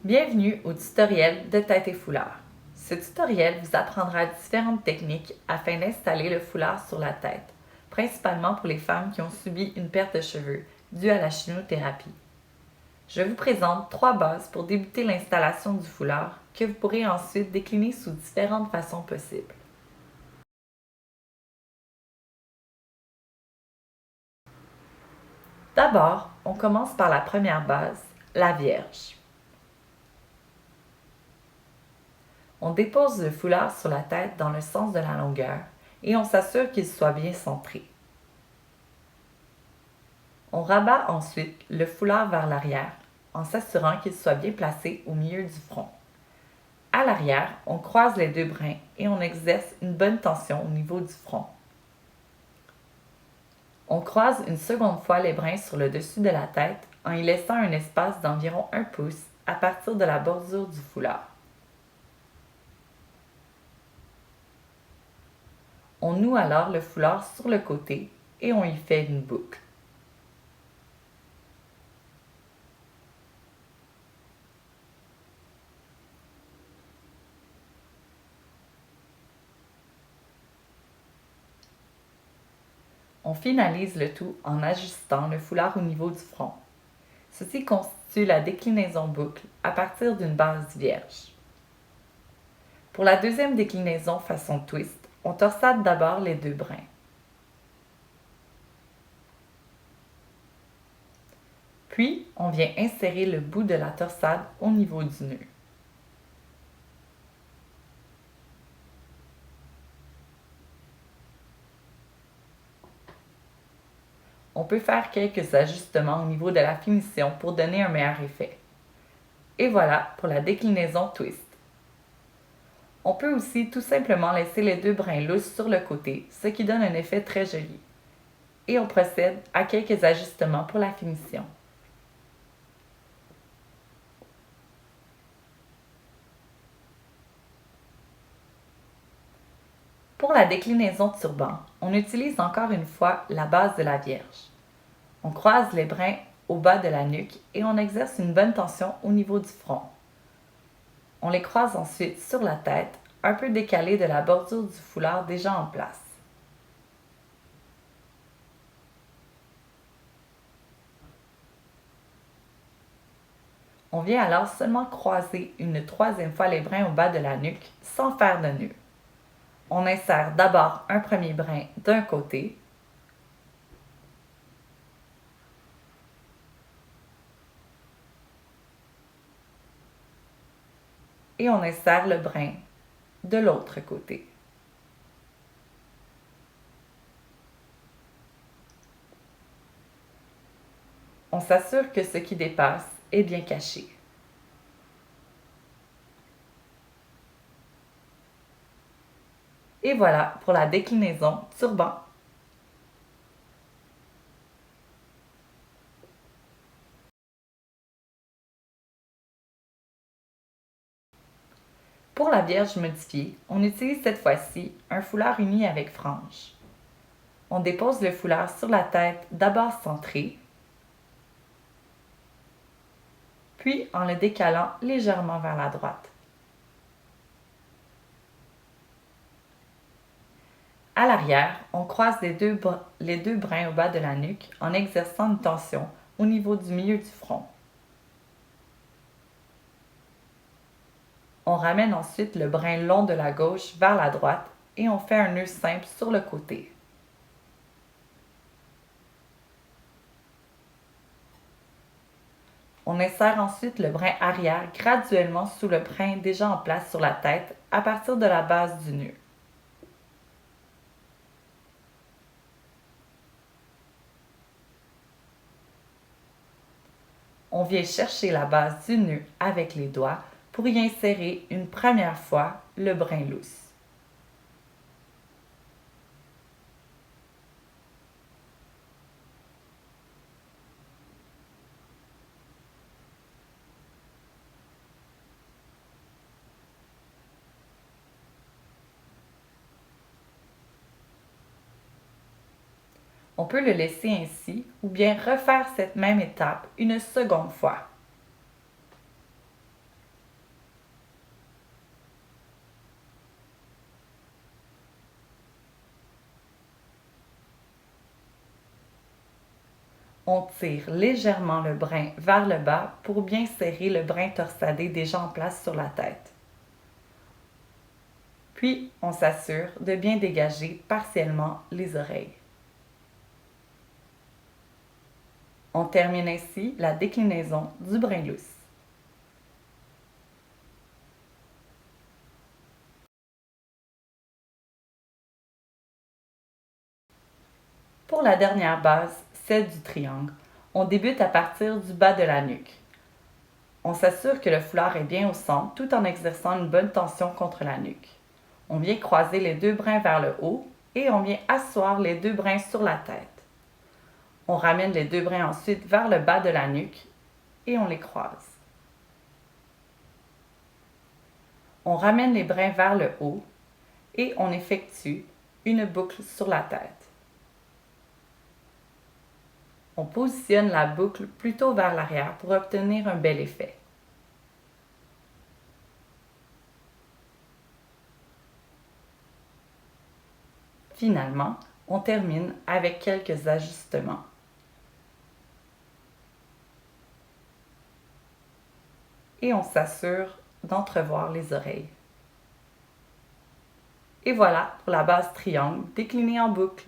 Bienvenue au tutoriel de tête et foulard. Ce tutoriel vous apprendra différentes techniques afin d'installer le foulard sur la tête, principalement pour les femmes qui ont subi une perte de cheveux due à la chimiothérapie. Je vous présente 3 bases pour débuter l'installation du foulard que vous pourrez ensuite décliner sous différentes façons possibles. D'abord, on commence par la première base, la Vierge. On dépose le foulard sur la tête dans le sens de la longueur et on s'assure qu'il soit bien centré. On rabat ensuite le foulard vers l'arrière en s'assurant qu'il soit bien placé au milieu du front. À l'arrière, on croise les 2 brins et on exerce une bonne tension au niveau du front. On croise une seconde fois les brins sur le dessus de la tête en y laissant un espace d'environ 1 pouce à partir de la bordure du foulard. On noue alors le foulard sur le côté et on y fait une boucle. On finalise le tout en ajustant le foulard au niveau du front. Ceci constitue la déclinaison boucle à partir d'une base vierge. Pour la deuxième déclinaison façon twist, on torsade d'abord les 2 brins. Puis, on vient insérer le bout de la torsade au niveau du nœud. On peut faire quelques ajustements au niveau de la finition pour donner un meilleur effet. Et voilà pour la déclinaison twist. On peut aussi tout simplement laisser les 2 brins lousses sur le côté, ce qui donne un effet très joli. Et on procède à quelques ajustements pour la finition. Pour la déclinaison turban, on utilise encore une fois la base de la Vierge. On croise les brins au bas de la nuque et on exerce une bonne tension au niveau du front. On les croise ensuite sur la tête, un peu décalée de la bordure du foulard déjà en place. On vient alors seulement croiser une 3e fois les brins au bas de la nuque sans faire de nœud. On insère d'abord un premier brin d'un côté, et on insère le brin de l'autre côté. On s'assure que ce qui dépasse est bien caché. Et voilà pour la déclinaison turban. Pour la Vierge modifiée, on utilise cette fois-ci un foulard uni avec frange. On dépose le foulard sur la tête d'abord centré, puis en le décalant légèrement vers la droite. À l'arrière, on croise les deux brins au bas de la nuque en exerçant une tension au niveau du milieu du front. On ramène ensuite le brin long de la gauche vers la droite et on fait un nœud simple sur le côté. On insère ensuite le brin arrière graduellement sous le brin déjà en place sur la tête à partir de la base du nœud. On vient chercher la base du nœud avec les doigts pour y insérer une première fois le brin lousse. On peut le laisser ainsi ou bien refaire cette même étape une seconde fois. On tire légèrement le brin vers le bas pour bien serrer le brin torsadé déjà en place sur la tête. Puis, on s'assure de bien dégager partiellement les oreilles. On termine ainsi la déclinaison du brin lousse. Pour la dernière base, celle du triangle, on débute à partir du bas de la nuque. On s'assure que le foulard est bien au centre tout en exerçant une bonne tension contre la nuque. On vient croiser les deux brins vers le haut et on vient asseoir les deux brins sur la tête. On ramène les deux brins ensuite vers le bas de la nuque et on les croise. On ramène les brins vers le haut et on effectue une boucle sur la tête. On positionne la boucle plutôt vers l'arrière pour obtenir un bel effet. Finalement, on termine avec quelques ajustements. Et on s'assure d'entrevoir les oreilles. Et voilà pour la base triangle déclinée en boucle.